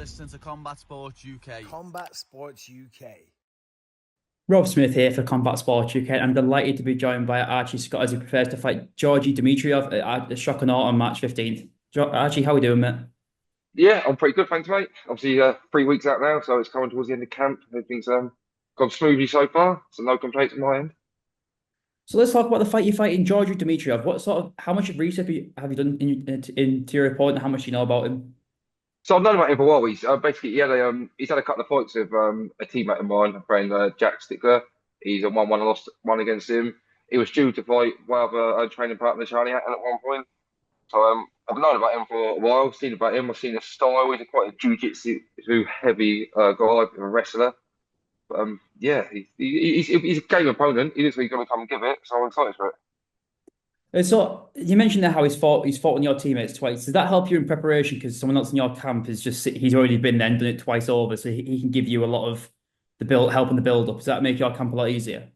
listening to Combat Sports UK. Combat Sports UK. Rob Smith here for Combat Sports UK. I'm delighted to be joined by Archie Scott as he prepares to fight Georgi Dimitriev at the Shock and Awe on March 15th. Archie, how are we doing, mate? Yeah, I'm pretty good, thanks, mate. Obviously, 3 weeks out now, so it's coming towards the end of camp. Everything's gone smoothly so far, so no complaints on my end. So let's talk about the fight you're fighting, Georgi Dimitriev. How much research have you done into your opponent? How much do you know about him? So I've known about him for a while. He's he's had a couple of fights with a teammate of mine, a friend, Jack Stickler. He's won one, lost one against him. He was due to fight one of a training partner, Charlie Hatton, at one point. So I've known about him for a while. Seen about him. I've seen his style. He's quite a jiu-jitsu heavy guy, a wrestler. But yeah, he's a game opponent. He looks like he's going to come and give it. So I'm excited for it. So you mentioned there how he's fought on your teammates twice. Does that help you in preparation? Because someone else in your camp he's already been there and done it twice over, so he can give you a lot of help in the build up. Does that make your camp a lot easier?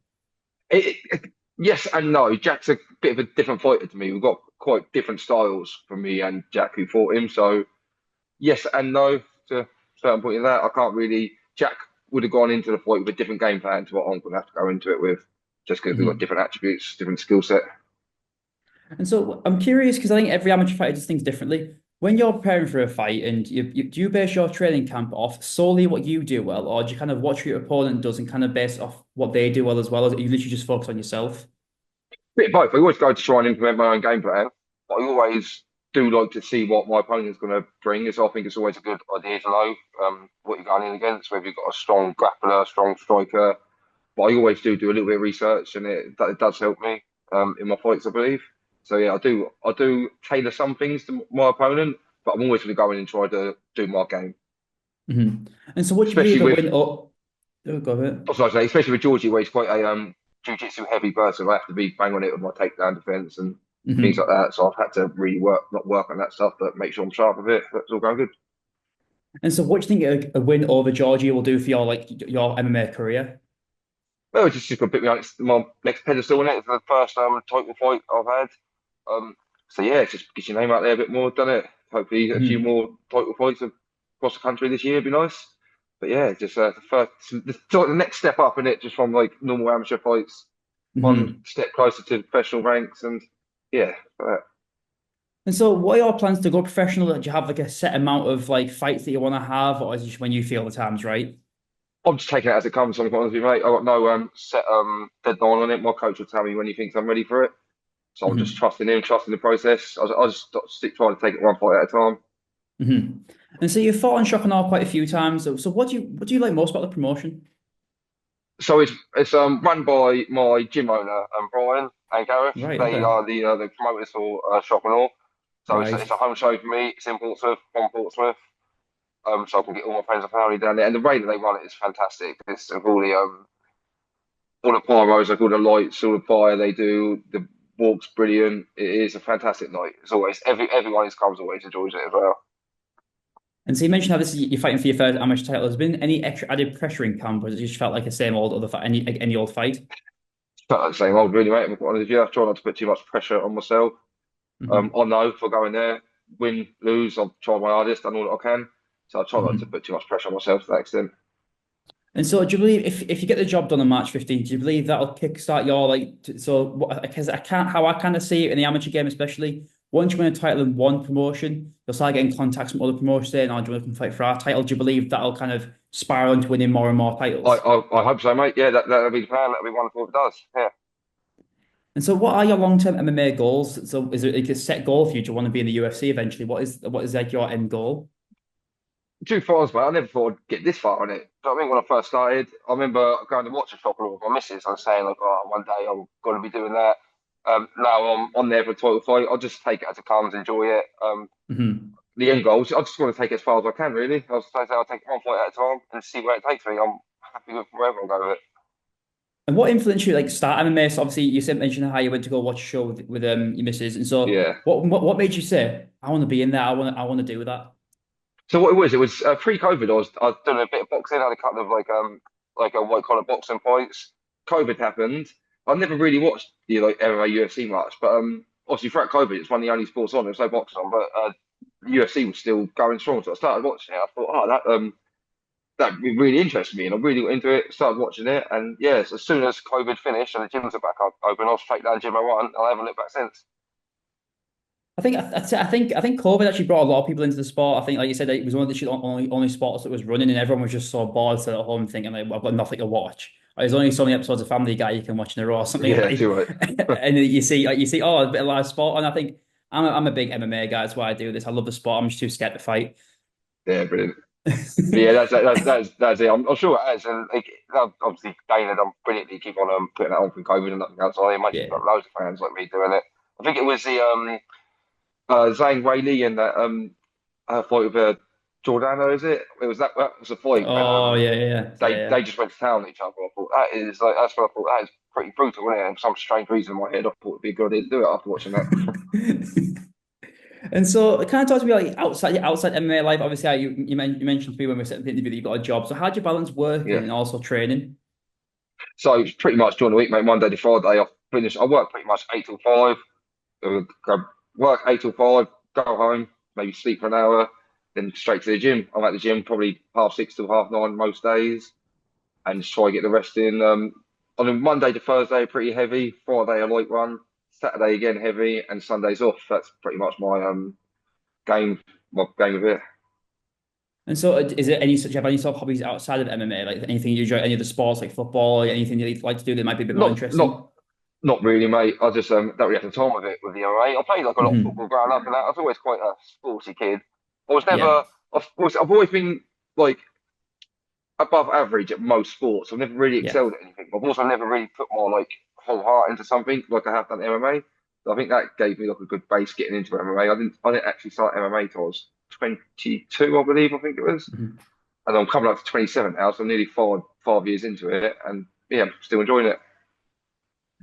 Yes and no. Jack's a bit of a different fighter to me. We've got quite different styles from me and Jack who fought him. So yes and no to a certain point in that. I can't really. Jack would have gone into the fight with a different game plan to what I'm going to have to go into it with, just because we've got different attributes, different skill set. And so I'm curious because I think every amateur fighter does things differently. When you're preparing for a fight, and do you base your training camp off solely what you do well, or do you kind of watch what your opponent does and kind of base off what they do well as well, or you literally just focus on yourself? Bit of both. I always go to try and implement my own game plan, but I always do like to see what my opponent's going to bring. So I think it's always a good idea to know what you're going in against, whether you've got a strong grappler, strong striker. But I always do a little bit of research, and it does help me in my fights, I believe. So yeah, I do tailor some things to my opponent, but I'm always going to go in and try to do my game. Mm-hmm. And so what do you believe win? Oh, go ahead. I was going to say, especially with Georgie, where he's quite a jiu-jitsu heavy person, I have to be bang on it with my takedown defense and things like that. So I've had to really not work on that stuff, but make sure I'm sharp with it. That's all going good. And so what do you think a win over Georgie will do for your MMA career? Well, it's just going to put me on my next pedestal in it. It's the first title fight I've had. So yeah, it just gets your name out there a bit more, doesn't it? Hopefully a few more title fights across the country this year would be nice. But yeah, just the next step up in it, just from like normal amateur fights, one step closer to professional ranks, and yeah. And so, what are your plans to go professional? Do you have like a set amount of like fights that you want to have, or is it just when you feel the time's right? I'm just taking it as it comes. To be honest with you, mate. I've got no set deadline on it. My coach will tell me when he thinks I'm ready for it. So I'm just trusting him, trusting the process. I just stick trying to take it one fight at a time. And so you've fought on Shock and Awe quite a few times. So what do you like most about the promotion? So it's run by my gym owner, Brian and Gareth. Right, they are the promoters for Shock and Awe. So it's a home show for me. It's in Portsmouth, from Portsmouth. So I can get all my friends and family down there. And the way that they run it is fantastic. It's all the pyros, like all the lights, all the fire they do, the walk's brilliant. It is a fantastic night. It's always everyone who comes always enjoys it as well. And so you mentioned how you're fighting for your first amateur title. Has there been any extra added pressure in camp, or has it just felt like the same old other fight, any old fight? It's felt like the same old, really, mate. I'm quite honest with you. I try not to put too much pressure on myself. I know if I go in there, win, lose, I'll try my hardest, done all that I can. So I try not to put too much pressure on myself to that extent. And so, do you believe if you get the job done on March 15th, do you believe that'll kickstart your because how I kind of see it in the amateur game, especially once you win a title in one promotion, you'll start getting contacts from other promotions saying, "Oh, do you want to come fight for our title?" Do you believe that'll kind of spiral into winning more and more titles? I hope so, mate. Yeah, that'll be the plan. That'll be wonderful if it does. Yeah. And so, what are your long-term MMA goals? So, is there like a set goal for you to want to be in the UFC eventually? What is like your end goal? Too far, mate. I never thought I'd get this far on it. So I mean, when I first started, I remember going to watch a Shock and Awe with my missus. I was saying, like, oh, one day I'm going to be doing that. Now I'm on there for a title fight. I'll just take it as it comes, enjoy it. The end goal, I just want to take it as far as I can, really. I'll take it one fight at a time and see where it takes me. I'm happy with wherever I go with it. And what influenced you like start MMA? So obviously, you mentioned how you went to go watch a show with your missus, and so yeah. What made you say, I want to be in there? I want to do that. So what it was pre-COVID. I was doing a bit of boxing. I had a couple of like a white collar boxing fights. COVID happened. I never really watched MMA UFC much, but obviously throughout COVID, it's one of the only sports on. There's no boxing on, but UFC was still going strong. So I started watching it. I thought, oh, that really interested me, and I really got into it. Started watching it, and yes, as soon as COVID finished and the gyms are back up open, I was straight down the gym I run, and I haven't looked back since. I think COVID actually brought a lot of people into the sport. I think, like you said, it was one of the only sports that was running, and everyone was just so bored, sat at home thinking, like, I've got nothing to watch. There's only so many episodes of Family Guy you can watch in a row or something Yeah, like. too right. And you see, oh, a bit of live sport, and I think I'm a big MMA guy. That's why I do this. I love the sport. I'm just too scared to fight. Yeah, brilliant. But yeah, that's it. I'm sure it is, and like, obviously Dana done brilliantly keep on putting that on for COVID and nothing else. I imagine you've Yeah. got loads of fans like me doing it. I think it was the Zhang Weili and that fight with Jordano, is it? That was a fight when Oh yeah, yeah, yeah, they just went to town on each other. I thought that is like that's what I thought that is pretty brutal, isn't it? And for some strange reason in my head, I thought it'd be a good idea to do it after watching that. yeah. And so, kind of talk to me like outside MMA life. Obviously, you mentioned to me when we were setting the interview that you got a job. So, how do you balance working Yeah. and also training? So it's pretty much during the week, mate. Monday to Friday, I finish. I work pretty much 8 till 5. Go work 8 till 5. Go home, maybe sleep for an hour, then straight to the gym. I'm at the gym probably 6:30 till 9:30 most days, and just try to get the rest in. On a Monday to Thursday, pretty heavy. Friday, a light run. Saturday again heavy, and Sundays off. That's pretty much game. My game of it. And so, is it do you have any sort of hobbies outside of MMA? Like anything you enjoy, any of the sports like football, anything you'd like to do that might be a bit more Not interesting? not not really, mate. I just don't really have the time with it with the MMA. I played like a lot of Hmm. football growing up, and that. I was always quite a sporty kid. I was Yeah, never. I've always been like above average at most sports. I've never really yeah. excelled at anything. I've also never really put my like whole heart into something like I have done MMA. So I think that gave me like a good base getting into MMA. I didn't actually start MMA till I was 22, I believe. I think it was, Mhm. and I'm coming up to 27 now, so I'm nearly 5 years into it, and yeah, I'm still enjoying it.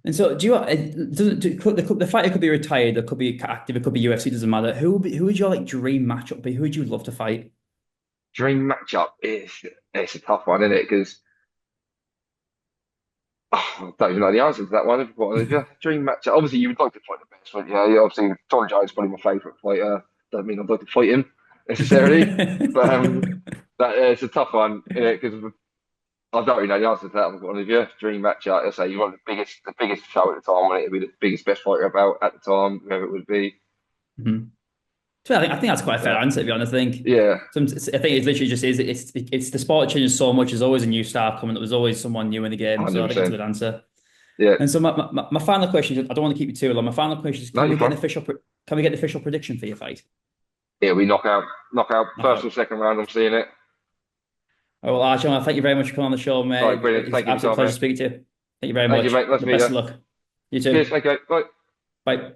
And so, do you the fighter could be retired, it could be active, it could be UFC, doesn't matter. Who would your like dream matchup be? Who would you love to fight? Dream matchup is it's a tough one, isn't it? Because I don't even know the answer to that one. Dream matchup. Obviously, you would like to fight the best, but yeah, obviously, John Jones is probably my favourite fighter. Don't mean I'd like to fight him necessarily, but it's a tough one because I don't really know the answer to that one. Of your dream matchup, I say you want the biggest show at the time, and it'd be the biggest, best fighter about at the time, whoever it would be. Mhm. So I think that's quite a fair But answer, to be honest. yeah, I think it's literally just is it's the sport changes so much. There's always a new star coming. There's always someone new in the game. So I think that's a 100%. good answer. Yeah, And so my final question is, I don't want to keep you too long. My final question is, no, you're fine. can we get an official prediction for your fight? Yeah, we knock out first or Okay. second round. I'm seeing it. All right, well, Archie, thank you very much for coming on the show, All right, mate. brilliant. It's an Thank you for absolute your time, pleasure mate. speaking to you. Thank you very Thank you, much. mate. Nice The to meet best you. of luck. You Cheers. too. Thank you. Bye. Bye.